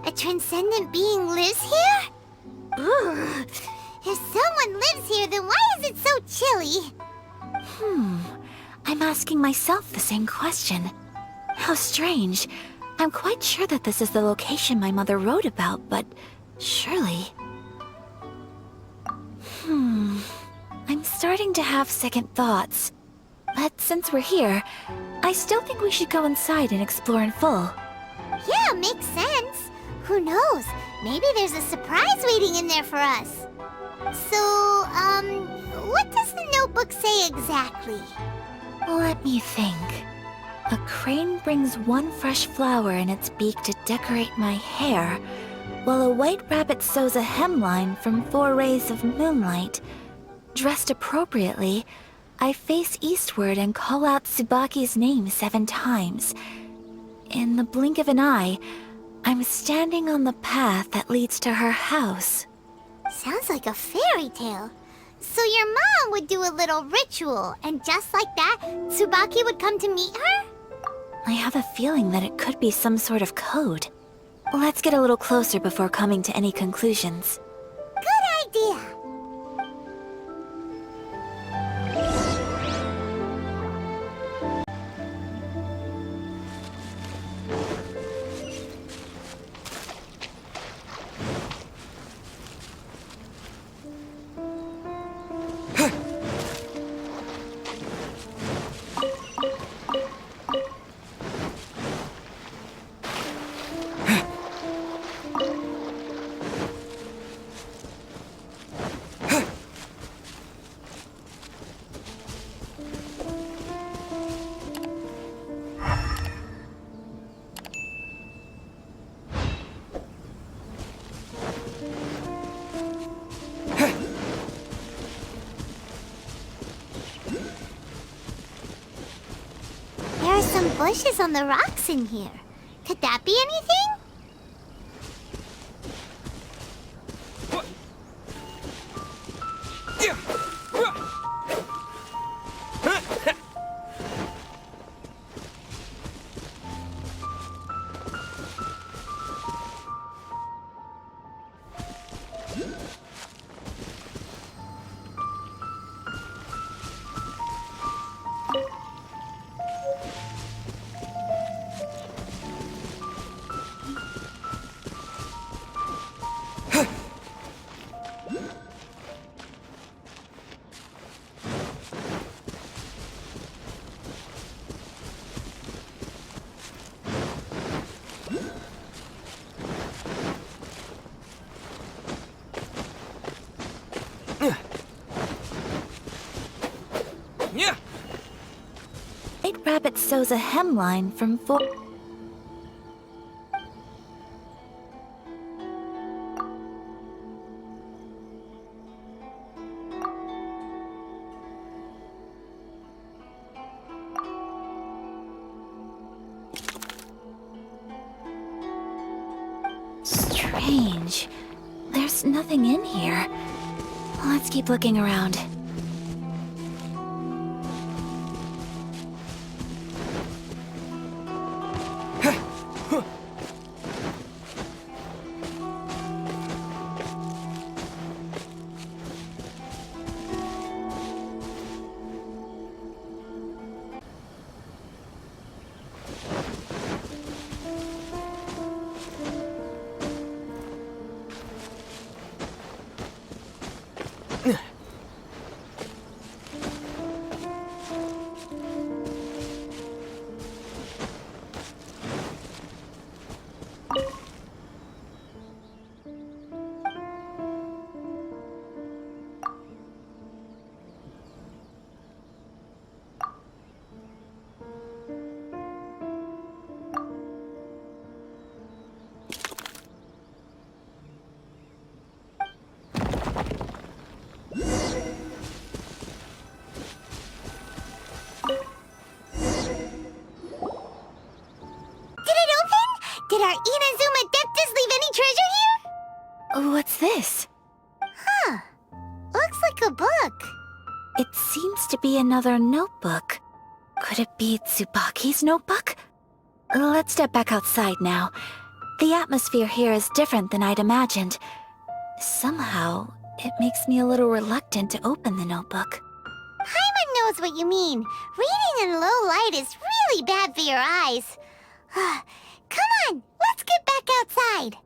A transcendent being lives here? Ooh. If someone lives here, then why is it so chilly? I'm asking myself the same question. How strange. I'm quite sure that this is the location my mother wrote about, but surely... I'm starting to have second thoughts. But since we're here, I still think we should go inside and explore in full. Yeah, makes sense. Who knows? Maybe there's a surprise waiting in there for us. So, what does the notebook say exactly? Let me think. A crane brings one fresh flower in its beak to decorate my hair, while a white rabbit sews a hemline from 4 rays of moonlight. Dressed appropriately, I face eastward and call out Tsubaki's name 7 times. In the blink of an eye, I'm standing on the path that leads to her house. Sounds like a fairy tale. So your mom would do a little ritual, and just like that, Tsubaki would come to meet her? I have a feeling that it could be some sort of code. Let's get a little closer before coming to any conclusions. Good idea. There are some bushes on the rocks in here. Could that be anything? White rabbit sews a hemline from 4... Strange. There's nothing in here. Let's keep looking around. Did our Inazuma Adeptus leave any treasure here? What's this? Huh. Looks like a book. It seems to be another notebook. Could it be Tsubaki's notebook? Let's step back outside now. The atmosphere here is different than I'd imagined. Somehow, it makes me a little reluctant to open the notebook. Paimon knows what you mean. Reading in low light is really bad for your eyes. Come on, let's get back outside.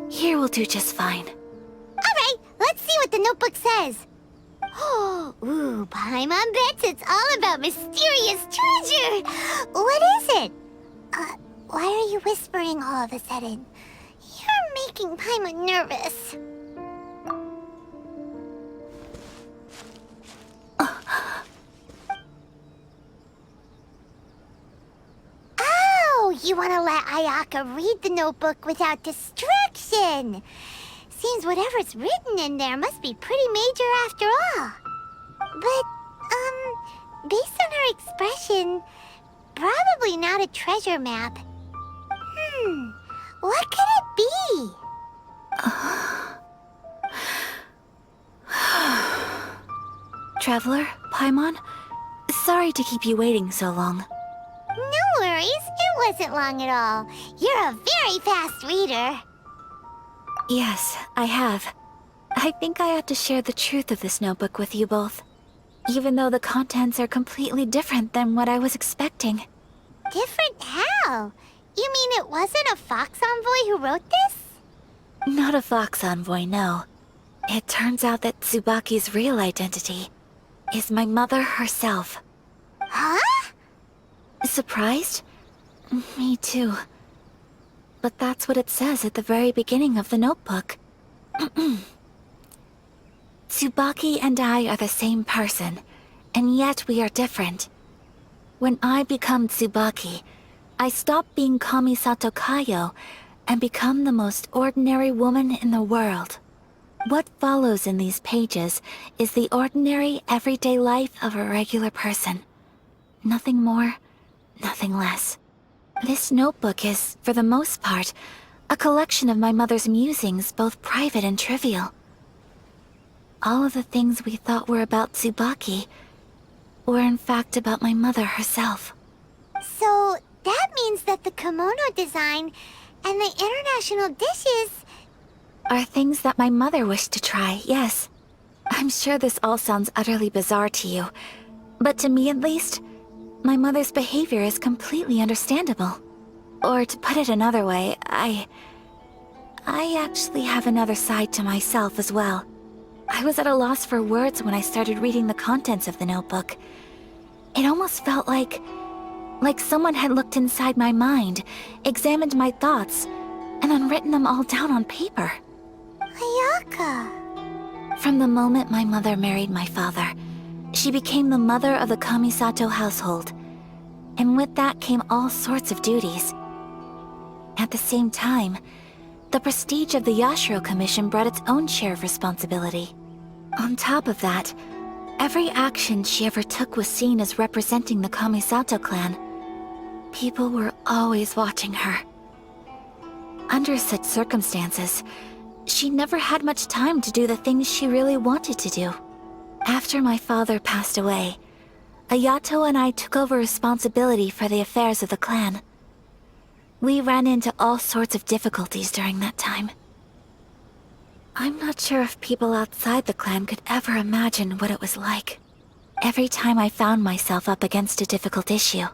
Here will do just fine. Alright, let's see what the notebook says. Ooh, Paimon bets it's all about mysterious treasure. What is it? Why are you whispering all of a sudden? You're making Paimon nervous. Oh, you want to let Ayaka read the notebook without distraction. Seems whatever's written in there must be pretty major after all. But, based on her expression, probably not a treasure map. What could it be? Traveler, Paimon, sorry to keep you waiting so long. No worries, it wasn't long at all. You're a very fast reader. Yes, I have. I think I have to share the truth of this notebook with you both, even though the contents are completely different than what I was expecting. Different how? You mean it wasn't a Fox Envoy who wrote this? Not a Fox Envoy, no. It turns out that Tsubaki's real identity is my mother herself. Huh? Surprised? Me too. But that's what it says at the very beginning of the notebook. Tsubaki and I are the same person, and yet we are different. When I become Tsubaki, I stop being Kamisato Kayo and become the most ordinary woman in the world. What follows in these pages is the ordinary, everyday life of a regular person. Nothing more, nothing less. This notebook is, for the most part, a collection of my mother's musings, both private and trivial. All of the things we thought were about Tsubaki were in fact about my mother herself. So, that means that the kimono design and the international dishes are things that my mother wished to try, yes. I'm sure this all sounds utterly bizarre to you, but to me at least, my mother's behavior is completely understandable. Or to put it another way, I actually have another side to myself as well. I was at a loss for words when I started reading the contents of the notebook. It almost felt like someone had looked inside my mind, examined my thoughts, and then written them all down on paper. Ayaka. From the moment my mother married my father, she became the mother of the Kamisato household, and with that came all sorts of duties. At the same time, the prestige of the Yashiro Commission brought its own share of responsibility. On top of that, every action she ever took was seen as representing the Kamisato clan. People were always watching her. Under such circumstances, she never had much time to do the things she really wanted to do. After my father passed away, Ayato and I took over responsibility for the affairs of the clan. We ran into all sorts of difficulties during that time. I'm not sure if people outside the clan could ever imagine what it was like. Every time I found myself up against a difficult issue,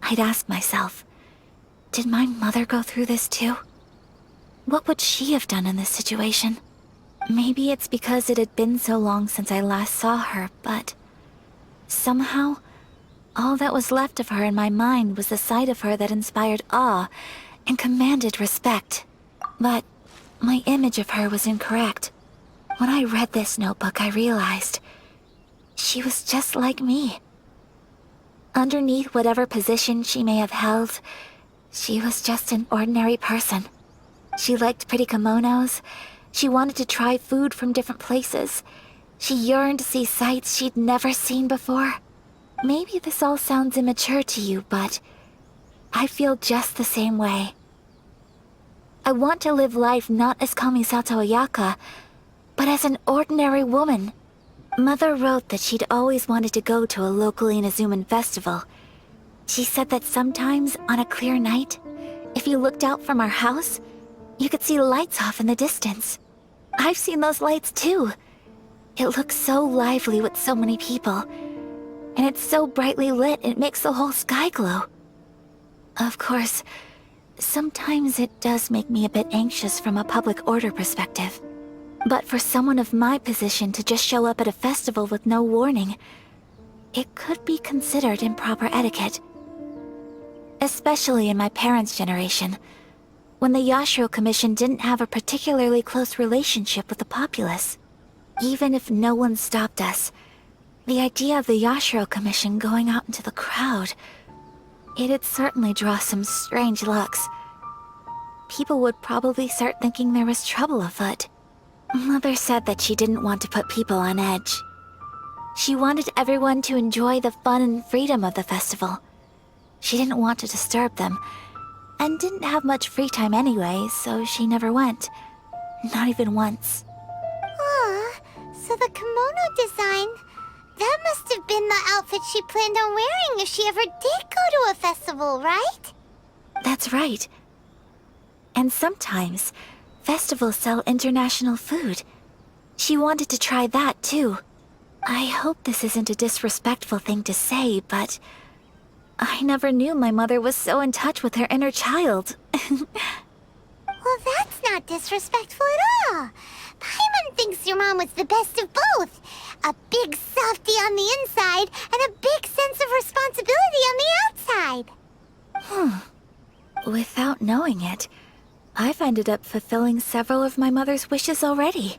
I'd ask myself, did my mother go through this too? What would she have done in this situation? Maybe it's because it had been so long since I last saw her, but somehow, all that was left of her in my mind was the side of her that inspired awe and commanded respect. But my image of her was incorrect. When I read this notebook, I realized she was just like me. Underneath whatever position she may have held, she was just an ordinary person. She liked pretty kimonos. She wanted to try food from different places. She yearned to see sights she'd never seen before. Maybe this all sounds immature to you, but I feel just the same way. I want to live life not as Kamisato Ayaka, but as an ordinary woman. Mother wrote that she'd always wanted to go to a local Inazuman festival. She said that sometimes, on a clear night, if you looked out from our house, you could see lights off in the distance. I've seen those lights too. It looks so lively with so many people. And it's so brightly lit, it makes the whole sky glow. Of course, sometimes it does make me a bit anxious from a public order perspective. But for someone of my position to just show up at a festival with no warning, it could be considered improper etiquette. Especially in my parents' generation, when the Yashiro Commission didn't have a particularly close relationship with the populace. Even if no one stopped us, the idea of the Yashiro Commission going out into the crowd, it'd certainly draw some strange looks. People would probably start thinking there was trouble afoot. Mother said that she didn't want to put people on edge. She wanted everyone to enjoy the fun and freedom of the festival. She didn't want to disturb them, and didn't have much free time anyway, so she never went. Not even once. Aw, so the kimono design, that must have been the outfit she planned on wearing if she ever did go to a festival, right? That's right. And sometimes, festivals sell international food. She wanted to try that too. I hope this isn't a disrespectful thing to say, but I never knew my mother was so in touch with her inner child. Well, that's not disrespectful at all. Paimon thinks your mom was the best of both. A big softie on the inside and a big sense of responsibility on the outside. Without knowing it, I've ended up fulfilling several of my mother's wishes already.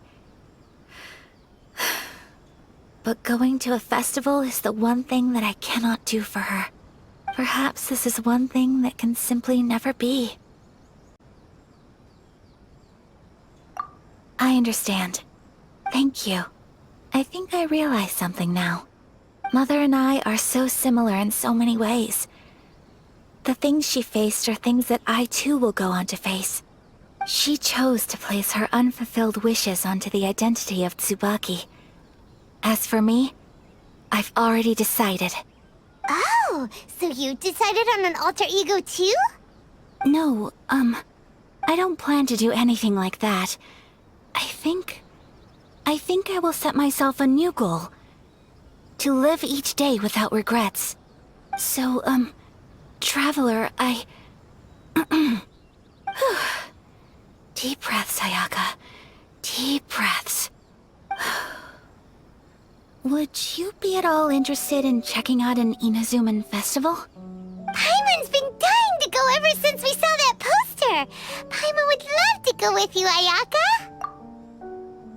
But going to a festival is the one thing that I cannot do for her. Perhaps this is one thing that can simply never be. I understand. Thank you. I think I realize something now. Mother and I are so similar in so many ways. The things she faced are things that I too will go on to face. She chose to place her unfulfilled wishes onto the identity of Tsubaki. As for me, I've already decided. Oh, so you decided on an alter ego too? No, I don't plan to do anything like that. I think I will set myself a new goal. To live each day without regrets. So, Traveler, Deep breaths, Ayaka. Deep breaths. Would you be at all interested in checking out an Inazuman festival? Paimon's been dying to go ever since we saw that poster. Paimon would love to go with you, Ayaka.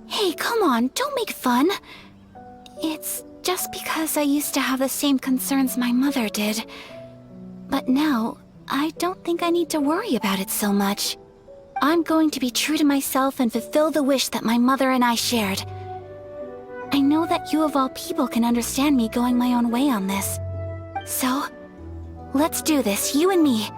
Hey, come on, don't make fun. It's just because I used to have the same concerns my mother did. But now, I don't think I need to worry about it so much. I'm going to be true to myself and fulfill the wish that my mother and I shared. I know that you of all people can understand me going my own way on this. So, let's do this, you and me.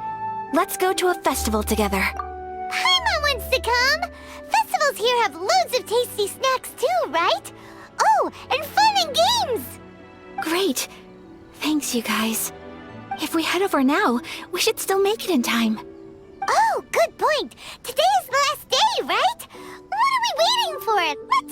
Let's go to a festival together. Paimon wants to come. Festivals here have loads of tasty snacks too, right? Oh, and fun and games. Great. Thanks, you guys. If we head over now, we should still make it in time. Oh, good point. Today is the last day, right? What are we waiting for? Let's